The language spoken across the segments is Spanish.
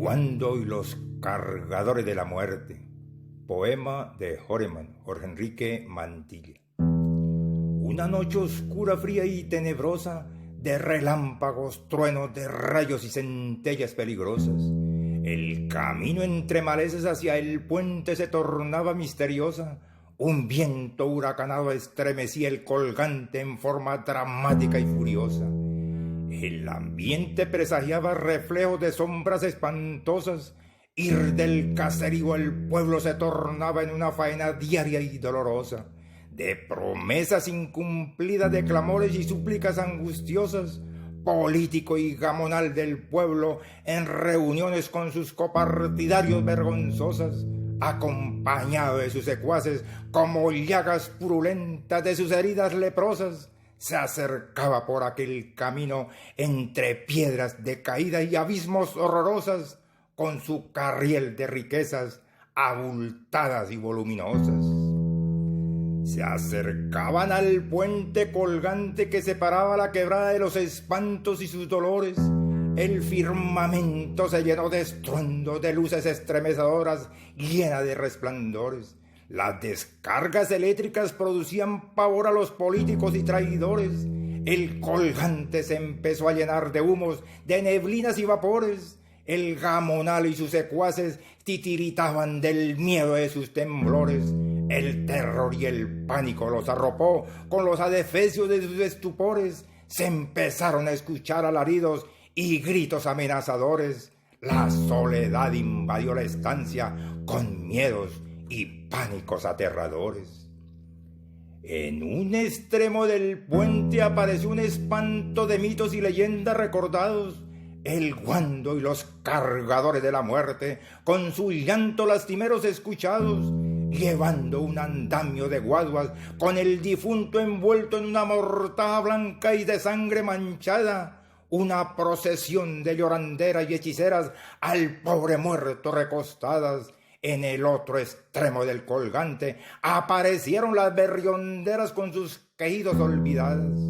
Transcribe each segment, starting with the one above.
Guando y los cargadores de la muerte. Poema de Jorge Enrique Mantilla. Una noche oscura, fría y tenebrosa, de relámpagos, truenos, de rayos y centellas peligrosas. El camino entre malezas hacia el puente se tornaba misteriosa. Un viento huracanado estremecía el colgante en forma dramática y furiosa. El ambiente presagiaba reflejos de sombras espantosas. Ir del caserío al pueblo se tornaba en una faena diaria y dolorosa, de promesas incumplidas, de clamores y súplicas angustiosas. Político y gamonal del pueblo, en reuniones con sus copartidarios vergonzosas, acompañado de sus secuaces como llagas purulentas de sus heridas leprosas, se acercaba por aquel camino entre piedras de caída y abismos horrorosas, con su carriel de riquezas abultadas y voluminosas. Se acercaban al puente colgante que separaba la quebrada de los espantos y sus dolores. El firmamento se llenó de estruendo, de luces estremecedoras, llena de resplandores. Las descargas eléctricas producían pavor a los políticos y traidores. El colgante se empezó a llenar de humos, de neblinas y vapores. El gamonal y sus secuaces titiritaban del miedo de sus temblores. El terror y el pánico los arropó con los adefesios de sus estupores. Se empezaron a escuchar alaridos y gritos amenazadores. La soledad invadió la estancia con miedos y pánicos aterradores. En un extremo del puente apareció un espanto de mitos y leyendas recordados. El guando y los cargadores de la muerte, con su llanto lastimeros escuchados, llevando un andamio de guaduas, con el difunto envuelto en una mortaja blanca y de sangre manchada, una procesión de lloranderas y hechiceras al pobre muerto recostadas. En el otro extremo del colgante aparecieron las berrionderas con sus quejidos olvidadas.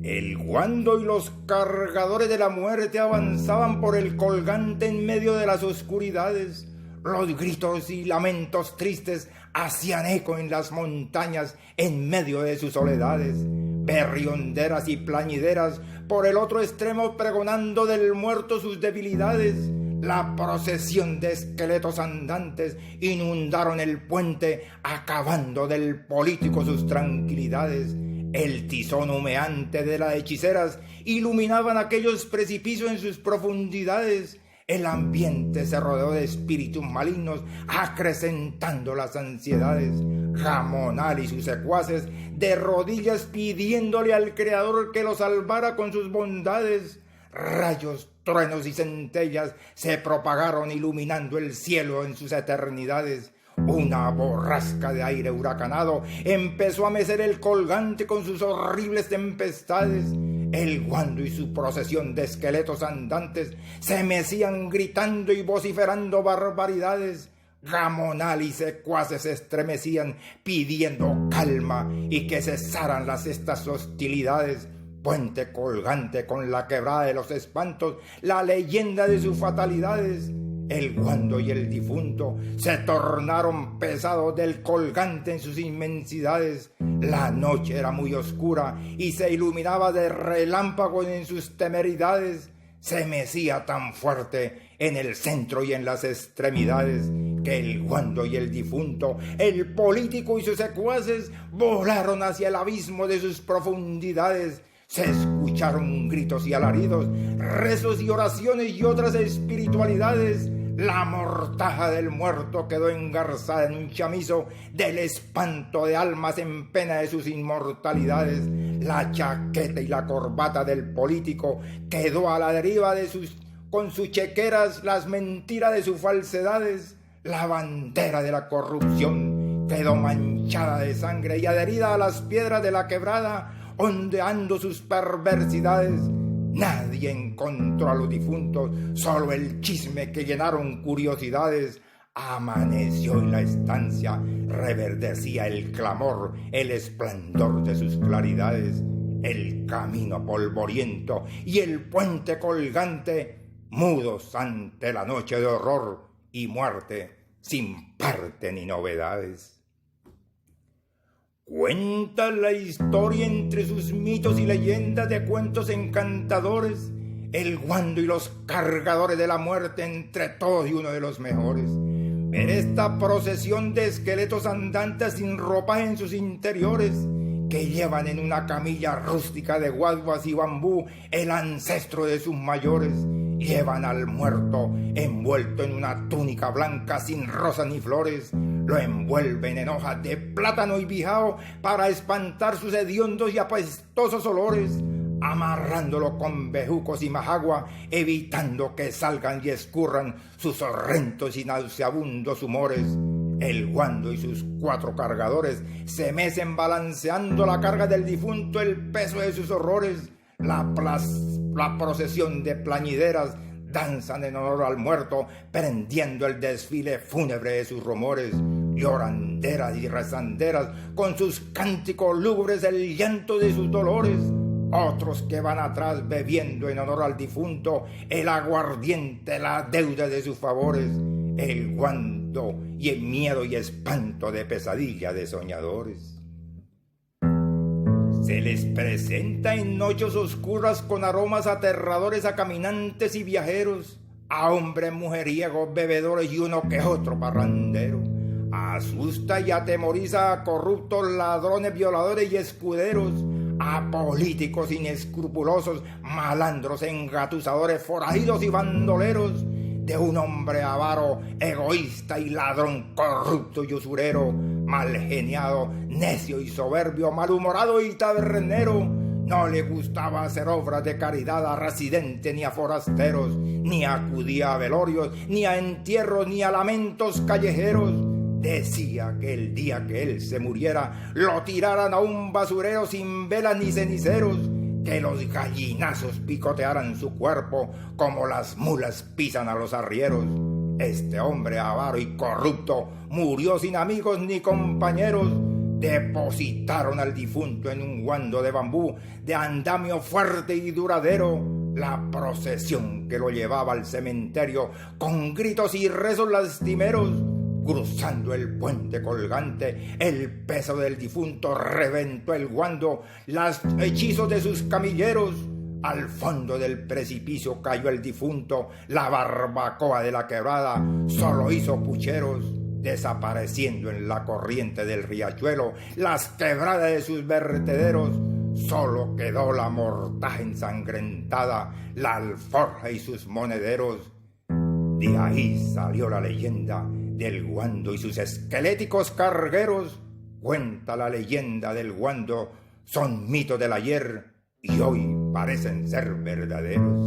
El guando y los cargadores de la muerte avanzaban por el colgante en medio de las oscuridades. Los gritos y lamentos tristes hacían eco en las montañas en medio de sus soledades. Berrionderas y plañideras por el otro extremo pregonando del muerto sus debilidades. La procesión de esqueletos andantes inundaron el puente, acabando del político sus tranquilidades. El tizón humeante de las hechiceras iluminaban aquellos precipicios en sus profundidades. El ambiente se rodeó de espíritus malignos, acrecentando las ansiedades. Gamonal y sus secuaces de rodillas pidiéndole al Creador que los salvara con sus bondades. Rayos, truenos y centellas se propagaron iluminando el cielo en sus eternidades. Una borrasca de aire huracanado empezó a mecer el colgante con sus horribles tempestades. El guando y su procesión de esqueletos andantes se mecían gritando y vociferando barbaridades. Gamonal y secuaces se estremecían pidiendo calma y que cesaran estas hostilidades. Puente colgante con la quebrada de los espantos, la leyenda de sus fatalidades. El guando y el difunto se tornaron pesados del colgante en sus inmensidades. La noche era muy oscura y se iluminaba de relámpagos en sus temeridades. Se mecía tan fuerte en el centro y en las extremidades que el guando y el difunto, el político y sus secuaces volaron hacia el abismo de sus profundidades. Se escucharon gritos y alaridos, rezos y oraciones y otras espiritualidades. La mortaja del muerto quedó engarzada en un chamizo del espanto de almas en pena de sus inmortalidades. La chaqueta y la corbata del político quedó a la deriva con sus chequeras, las mentiras de sus falsedades. La bandera de la corrupción quedó manchada de sangre y adherida a las piedras de la quebrada, ondeando sus perversidades. Nadie encontró a los difuntos, solo el chisme que llenaron curiosidades. Amaneció en la estancia, reverdecía el clamor, el esplendor de sus claridades. El camino polvoriento y el puente colgante mudos ante la noche de horror y muerte, sin parte ni novedades. Cuenta la historia entre sus mitos y leyendas de cuentos encantadores, el guando y los cargadores de la muerte entre todos y uno de los mejores. Ver esta procesión de esqueletos andantes sin ropa en sus interiores, que llevan en una camilla rústica de guaduas y bambú el ancestro de sus mayores. Llevan al muerto envuelto en una túnica blanca sin rosas ni flores. Lo envuelven en hojas de plátano y bijao para espantar sus hediondos y apestosos olores, amarrándolo con bejucos y majagua, evitando que salgan y escurran sus horrendos y nauseabundos humores. El guando y sus 4 cargadores se mecen balanceando la carga del difunto, el peso de sus horrores. La procesión de plañideras danzan en honor al muerto, prendiendo el desfile fúnebre de sus rumores. Lloranderas y rezanderas, con sus cánticos lúgubres el llanto de sus dolores. Otros que van atrás bebiendo en honor al difunto el aguardiente, la deuda de sus favores. El guando y el miedo y espanto de pesadilla de soñadores. Se les presenta en noches oscuras con aromas aterradores a caminantes y viajeros, a hombres mujeriegos, bebedores y uno que otro parrandero. Asusta y atemoriza a corruptos, ladrones, violadores y escuderos, a políticos inescrupulosos, malandros, engatusadores, forajidos y bandoleros, de un hombre avaro, egoísta y ladrón, corrupto y usurero, mal geniado, necio y soberbio, malhumorado y tabernero. No le gustaba hacer obras de caridad a residentes ni a forasteros, ni acudía a velorios, ni a entierros, ni a lamentos callejeros. Decía que el día que él se muriera lo tiraran a un basurero sin velas ni ceniceros, que los gallinazos picotearan su cuerpo como las mulas pisan a los arrieros. Este hombre avaro y corrupto murió sin amigos ni compañeros. Depositaron al difunto en un guando de bambú de andamio fuerte y duradero. La procesión que lo llevaba al cementerio con gritos y rezos lastimeros. Cruzando el puente colgante, el peso del difunto reventó el guando, los hechizos de sus camilleros. Al fondo del precipicio cayó el difunto, la barbacoa de la quebrada solo hizo pucheros, desapareciendo en la corriente del riachuelo las quebradas de sus vertederos. Solo quedó la mortaja ensangrentada, la alforja y sus monederos. De ahí salió la leyenda del guando y sus esqueléticos cargueros. Cuenta la leyenda del guando, son mitos del ayer y hoy parecen ser verdaderos.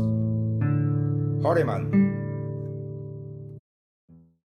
Horeman.